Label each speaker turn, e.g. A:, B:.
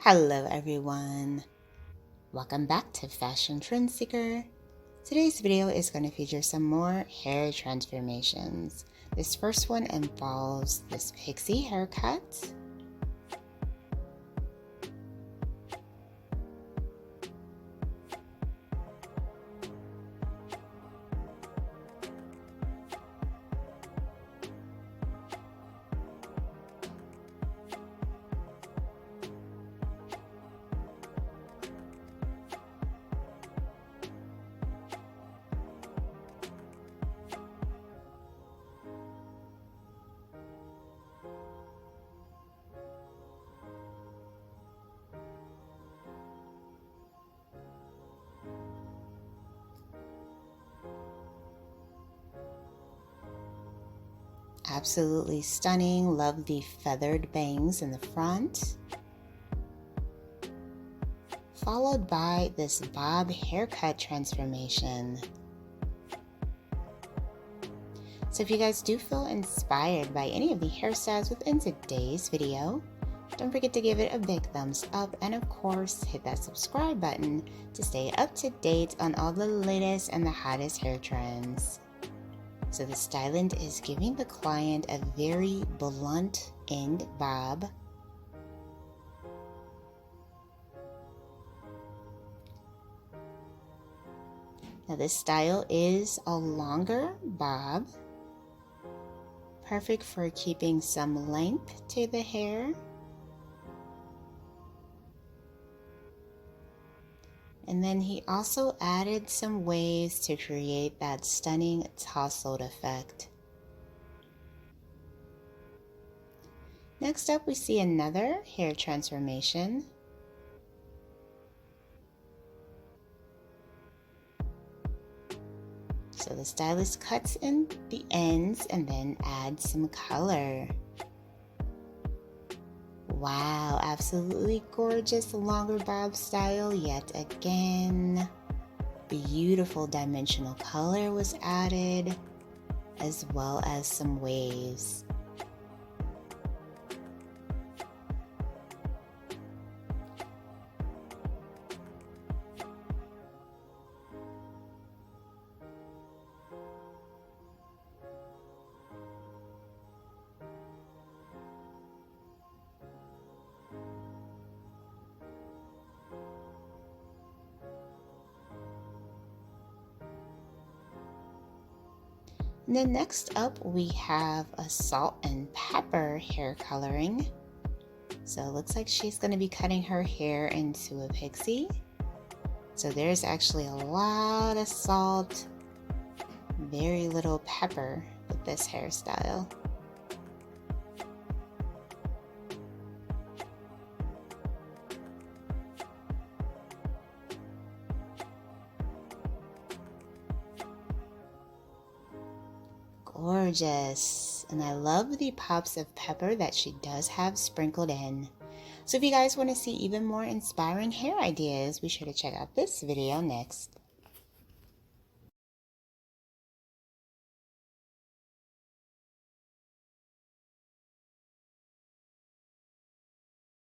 A: Hello everyone, welcome back to Fashion Trend Seeker. Today's video is going to feature some more hair transformations. This first one involves this pixie haircut. Absolutely stunning. Love the feathered bangs in the front. Followed by this bob haircut transformation. So if you guys do feel inspired by any of the hairstyles within today's video, don't forget to give it a big thumbs up and of course hit that subscribe button to stay up to date on all the latest and the hottest hair trends. So the stylant is giving the client a very blunt end bob. Now this style is a longer bob, perfect for keeping some length to the hair. And then he also added some waves to create that stunning tousled effect. Next up, we see another hair transformation. So the stylist cuts in the ends and then adds some color. Wow, absolutely gorgeous longer bob style yet again. Beautiful dimensional color was added, as well as some waves. And then next up we have a salt and pepper hair coloring. So it looks like she's going to be cutting her hair into a pixie. So there's actually a lot of salt, very little pepper with this hairstyle. Gorgeous. And I love the pops of pepper that she does have sprinkled in. So if you guys want to see even more inspiring hair ideas, be sure to check out this video next.